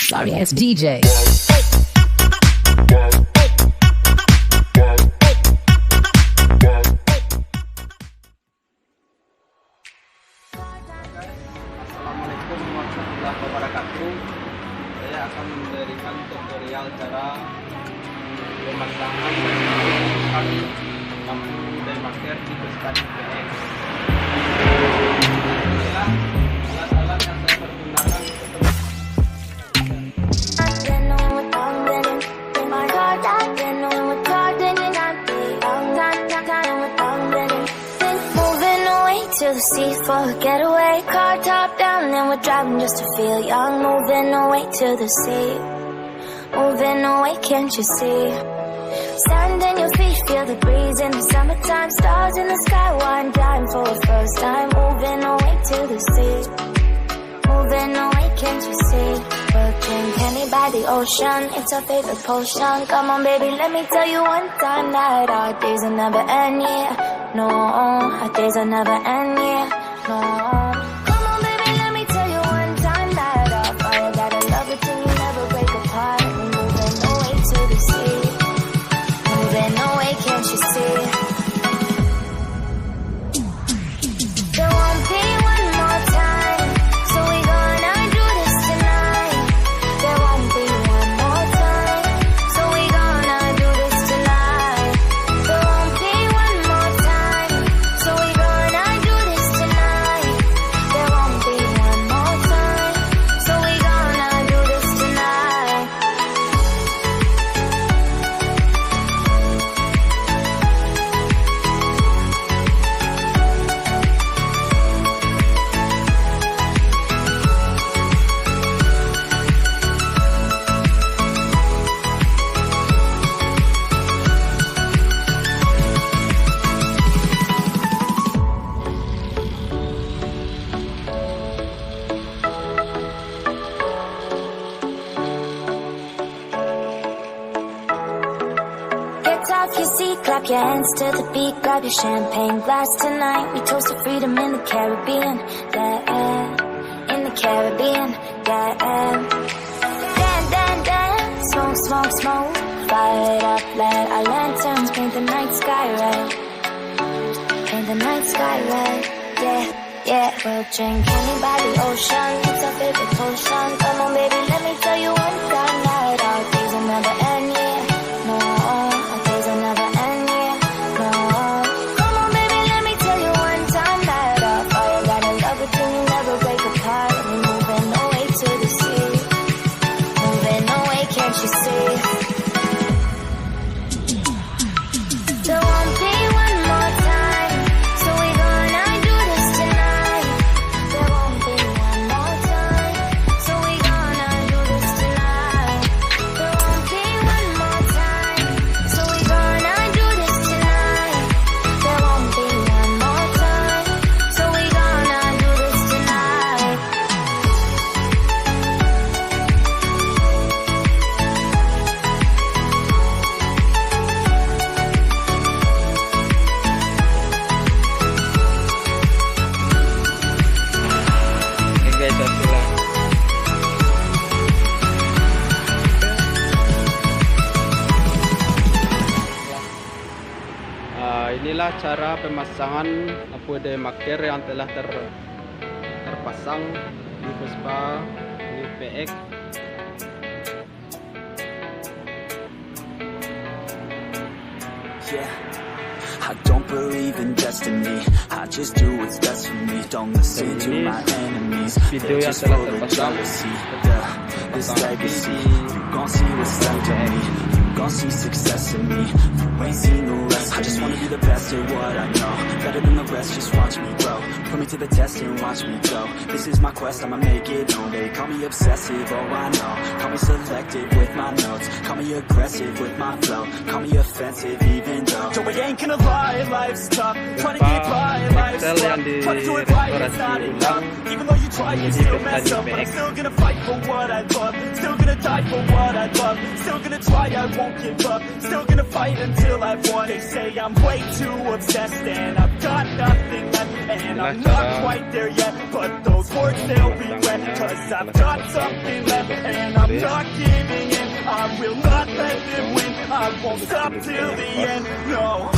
Sorry ass DJ. Assalamualaikum warahmatullahi wabarakatuh. Saya akan memberikan tutorial cara pemasangan lampu daymaker di Vespa PX. Inilah alat-alat yang saya pergunakan untuk to the sea for a getaway. Car top down and we're driving just to feel young. Moving away to the sea, moving away, can't you see? Sand in your feet, feel the breeze in the summertime. Stars in the sky, one time for the first time. Moving away to the sea, moving away, can't you see? We'll drink honey by the ocean, it's our favorite potion. Come on baby, let me tell you one time that our days will never end, yeah. No, our days will never end, yeah. No. Come on baby, let me tell you one time that our fire got a love it till you never break apart. We're moving away to the sea, moving away, can't you see? There won't be one more time, so we gonna do this tonight. There won't be one more time, so we gonna do this tonight. There won't be one more time, so we gonna do this tonight. There won't be one more time, so we gonna do this tonight. Get off your seat, clap your hands to the beat, grab your champagne glass tonight. We toast to freedom in the Caribbean, yeah, in the Caribbean, yeah. Dance, dance, dance, smoke, smoke, smoke. Fire it up, let our lanterns paint the night sky red, paint the night sky red, yeah, yeah. We'll drink honey by the ocean, it's our favorite potion. Come on baby, let me tell you one time that our days will never end, yeah. No, our days will never end, yeah. No. Come on baby, let me tell you one time that our fire got a love it till you never break apart. We're moving away to the sea, moving away, can't you see? There won't be one more time, so we gonna do this tonight. There won't be one more time, so we gonna do this tonight. There won't be one more time, so we gonna do this tonight. There won't be one more time, so we gonna do this tonight. guys, ito lang. Inilah cara pemasangan lampu daymaker yang telah terpasang di Vespa PX. Yeah, I don't believe in destiny, I just do what's best for me. Don't listen to my enemies, they're just full of jealousy. This legacy, you gon' see what's left of me, you gon' see success in me. You ain't seen the rest of me. I just wanna be the best at what I know, better than the rest, just watch me grow. Put me to the test and watch me go. This is my quest, I'ma make it known. They call me obsessive, oh I know. Call me selective with my notes, call me aggressive with my flow, call me offensive even though Joe, I ain't gonna lie, life's tough. Trying to get by, life's tough. Trying to do it right, it's not enough. Even though you try, you still mess up. But I'm still gonna fight for what I love, still gonna die for what I love, still gonna try, I won't give up, still gonna fight until I've won. They say I'm way too obsessed and I've got nothing left, and I'm not quite there yet, but those words they'll regret, cause I've got something left and I'm not giving in. I will not let them win. I won't stop till the end. No.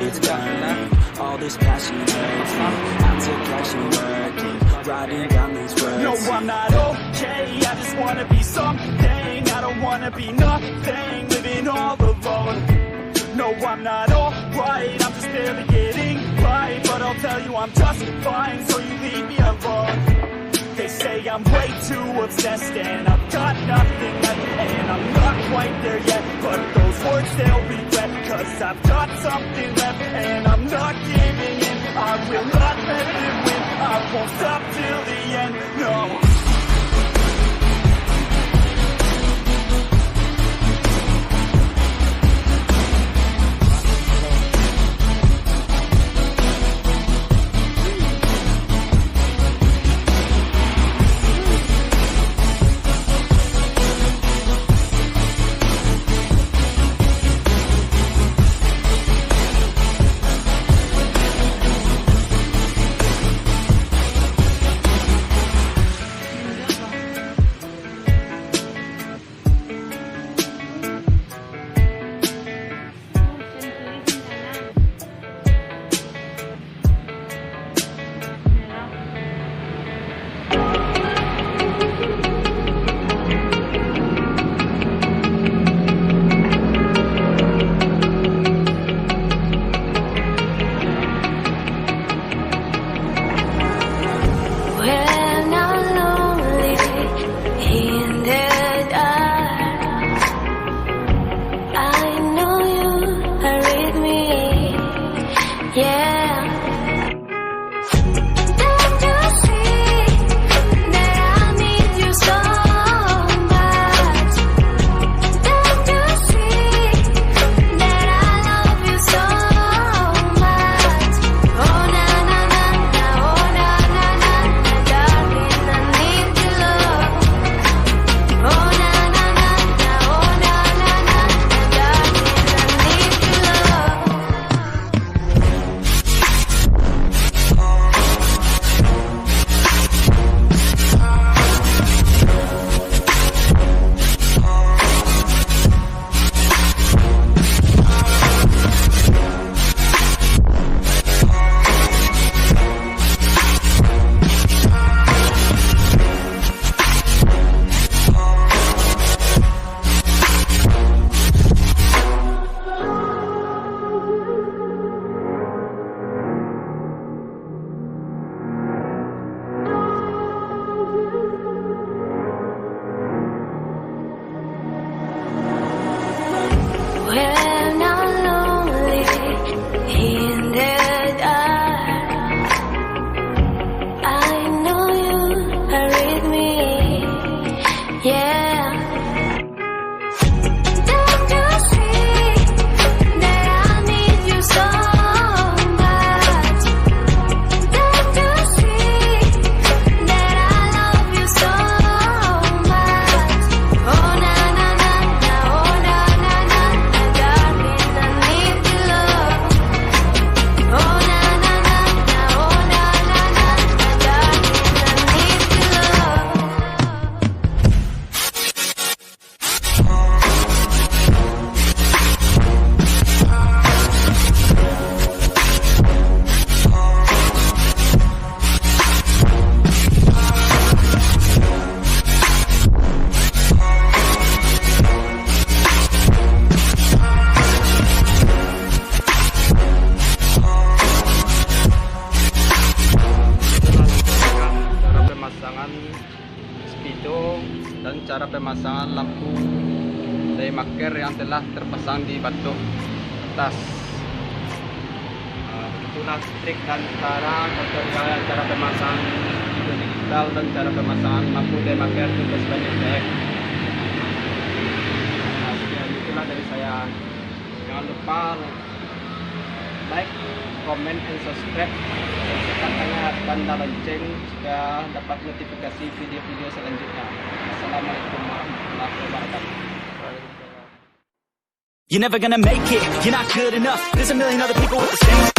It's burning, all this passion hurts me. I'm to cash and working, writing down these words. No, I'm not okay, I just wanna be something. I don't wanna be nothing, living all alone. No, I'm not alright, I'm just barely getting by. But I'll tell you I'm just fine, so you leave me alone. They say I'm way too obsessed and I've got nothing left. And I'm not quite there yet, but those words they'll regret. Cause I've got something left and I'm not giving in. I will not let them win. I won't stop till the end, no. pemasangan lampu daymaker yang telah terpasang di batu atas. Begitulah trik dan cara pemasangan video digital dan cara pemasangan lampu daymaker di Vespa PX. Sekian itulah dari saya. Jangan lupa like, comment, and subscribe, dan tekan tanda lonceng supaya dapat notifikasi video-video selanjutnya. Assalamualaikum warahmatullahi wabarakatuh. You're never gonna make it, you're not good enough. There's a million other people with the same